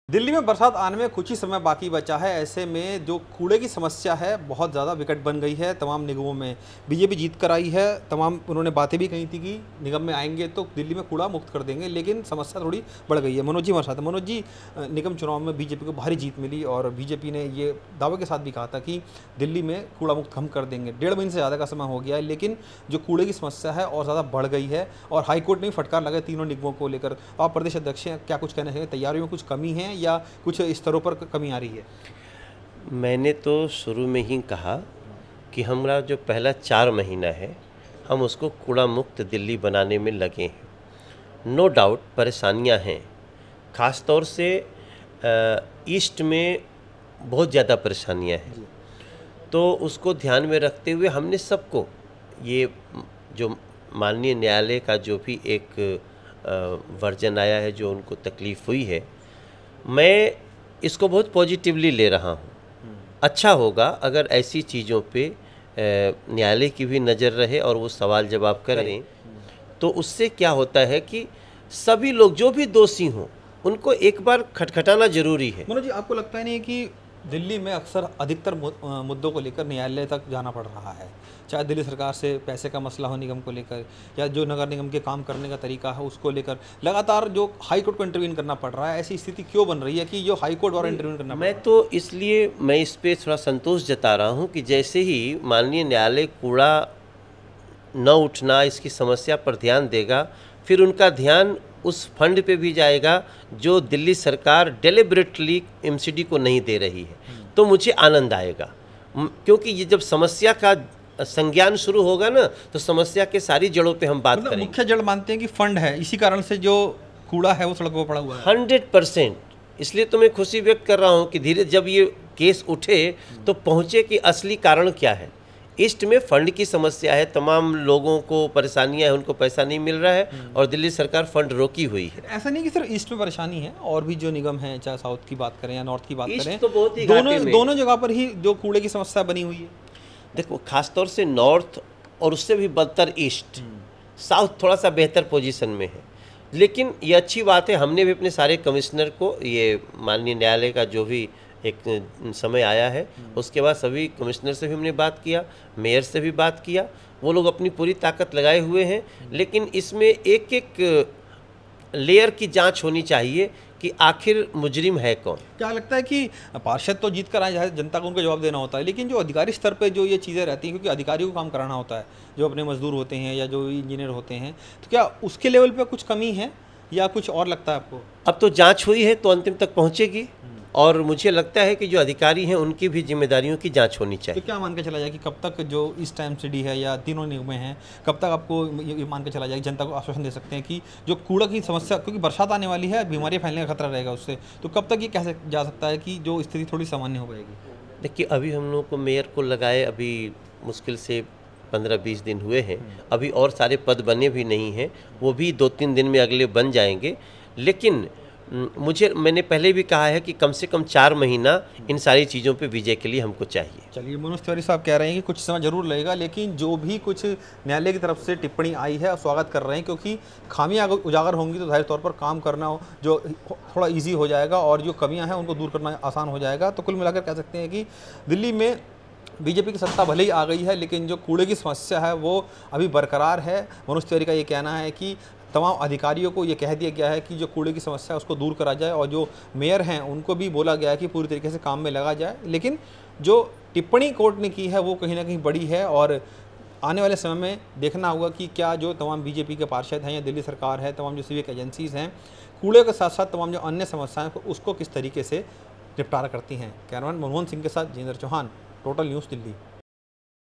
दिल्ली में बरसात आने में कुछ ही समय बाकी बचा है। ऐसे में जो कूड़े की समस्या है बहुत ज़्यादा विकट बन गई है। तमाम निगमों में बीजेपी जीत कर आई है। तमाम उन्होंने बातें भी कही थी कि निगम में आएंगे तो दिल्ली में कूड़ा मुक्त कर देंगे, लेकिन समस्या थोड़ी बढ़ गई है। मनोज जी हमारे साथ हैं। मनोज जी, निगम चुनाव में बीजेपी को भारी जीत मिली और बीजेपी ने ये दावे के साथ भी कहा था कि दिल्ली में कूड़ा मुक्त हम कर देंगे। 1.5 महीने से ज़्यादा का समय हो गया है, लेकिन जो कूड़े की समस्या है और ज़्यादा बढ़ गई है और हाईकोर्ट ने भी फटकार लगाया तीनों निगमों को लेकर। आप प्रदेश अध्यक्ष हैं, क्या कुछ कहना चाहिए? तैयारियों में कुछ कमी है या कुछ स्तरों पर कमी आ रही है? मैंने तो शुरू में ही कहा कि हमारा जो पहला 4 महीना है हम उसको कूड़ा मुक्त दिल्ली बनाने में लगे हैं। नो डाउट परेशानियां हैं, ख़ास तौर से ईस्ट में बहुत ज़्यादा परेशानियां हैं। तो उसको ध्यान में रखते हुए हमने सबको ये जो माननीय न्यायालय का जो भी एक वर्जन आया है, जो उनको तकलीफ़ हुई है, मैं इसको बहुत पॉजिटिवली ले रहा हूँ। अच्छा होगा अगर ऐसी चीज़ों पे न्यायालय की भी नज़र रहे और वो सवाल जवाब करें, तो उससे क्या होता है कि सभी लोग जो भी दोषी हों उनको एक बार खटखटाना जरूरी है। मनोज जी, आपको लगता है नहीं कि दिल्ली में अक्सर अधिकतर मुद्दों को लेकर न्यायालय तक जाना पड़ रहा है, चाहे दिल्ली सरकार से पैसे का मसला हो निगम को लेकर या जो नगर निगम के काम करने का तरीका है उसको लेकर लगातार जो हाई कोर्ट को इंटरवीन करना पड़ रहा है? ऐसी स्थिति क्यों बन रही है कि जो हाई कोर्ट द्वारा इंटरवीन करना? मैं तो इसलिए मैं इस पर थोड़ा संतोष जता रहा हूँ कि जैसे ही माननीय न्यायालय कूड़ा न उठना इसकी समस्या पर ध्यान देगा, फिर उनका ध्यान उस फंड पे भी जाएगा जो दिल्ली सरकार डेलिबरेटली एमसीडी को नहीं दे रही है। तो मुझे आनंद आएगा, क्योंकि ये जब समस्या का संज्ञान शुरू होगा ना, तो समस्या के सारी जड़ों पे हम बात करेंगे। मुख्य जड़ मानते हैं कि फंड है, इसी कारण से जो कूड़ा है वो सड़कों पर पड़ा हुआ है। 100%। इसलिए तो मैं खुशी व्यक्त कर रहा हूँ कि धीरे जब ये केस उठे तो पहुँचे कि असली कारण क्या है। ईस्ट में फंड की समस्या है, तमाम लोगों को परेशानियां हैं, उनको पैसा नहीं मिल रहा है और दिल्ली सरकार फंड रोकी हुई है। ऐसा नहीं कि सिर्फ ईस्ट में परेशानी है, और भी जो निगम है, चाहे साउथ की बात करें या नॉर्थ की बात करें, तो बहुत ही दोनों जगह पर ही जो कूड़े की समस्या बनी हुई है। देखो, खासतौर से नॉर्थ और उससे भी बदतर ईस्ट, साउथ थोड़ा सा बेहतर पोजीशन में है। लेकिन ये अच्छी बात है, हमने भी अपने सारे कमिश्नर को, ये माननीय न्यायालय का जो भी एक समय आया है उसके बाद सभी कमिश्नर से भी हमने बात किया, मेयर से भी बात किया। वो लोग अपनी पूरी ताकत लगाए हुए हैं, लेकिन इसमें एक एक लेयर की जांच होनी चाहिए कि आखिर मुजरिम है कौन। क्या लगता है कि पार्षद तो जीत कर आए, जनता को उनको जवाब देना होता है, लेकिन जो अधिकारी स्तर पे जो ये चीज़ें रहती हैं, क्योंकि अधिकारियों को काम कराना होता है, जो अपने मजदूर होते हैं या जो इंजीनियर होते हैं, तो क्या उसके लेवल पे कुछ कमी है या कुछ और लगता है आपको? अब तो जांच हुई है तो अंतिम तक पहुंचेगी और मुझे लगता है कि जो अधिकारी हैं उनकी भी जिम्मेदारियों की जांच होनी चाहिए। तो क्या मान के चला जाए कि कब तक जो इस टाइम सिटी है या तीनों निगमें हैं, कब तक आपको ये मान के चला जाए, जनता को आश्वासन दे सकते हैं कि जो कूड़ा की समस्या, क्योंकि बरसात आने वाली है, बीमारियां फैलने का खतरा रहेगा उससे, तो कब तक ये कह जा सकता है कि जो स्थिति थोड़ी सामान्य हो पाएगी? देखिए, अभी हम लोग को मेयर को लगाए अभी मुश्किल से 15-20 दिन हुए हैं, अभी और सारे पद बने भी नहीं हैं, वो भी 2-3 दिन में अगले बन जाएंगे। लेकिन मैंने पहले भी कहा है कि कम से कम 4 महीना इन सारी चीज़ों पे विजय के लिए हमको चाहिए। चलिए, मनोज तिवारी साहब कह रहे हैं कि कुछ समय जरूर लगेगा, लेकिन जो भी कुछ न्यायालय की तरफ से टिप्पणी आई है स्वागत कर रहे हैं, क्योंकि खामियां उजागर होंगी तो जाहिर तौर पर काम करना जो थोड़ा ईजी हो जाएगा और जो कमियाँ हैं उनको दूर करना आसान हो जाएगा। तो कुल मिलाकर कह सकते हैं कि दिल्ली में बीजेपी की सत्ता भले ही आ गई है, लेकिन जो कूड़े की समस्या है वो अभी बरकरार है। मनोज तिवारी का ये कहना है कि तमाम अधिकारियों को ये कह दिया गया है कि जो कूड़े की समस्या है उसको दूर करा जाए, और जो मेयर हैं उनको भी बोला गया है कि पूरी तरीके से काम में लगा जाए। लेकिन जो टिप्पणी कोर्ट ने की है वो कहीं ना कहीं बड़ी है, और आने वाले समय में देखना होगा कि क्या जो तमाम बीजेपी के पार्षद हैं या दिल्ली सरकार है, तमाम जो सिविक एजेंसीज़ हैं, कूड़े के साथ साथ तमाम जो अन्य समस्याएँ उसको किस तरीके से निपटारा करती हैं। कैमरामैन मनमोहन सिंह के साथ जितेंद्र चौहान, टोटल न्यूज़ दिल्ली।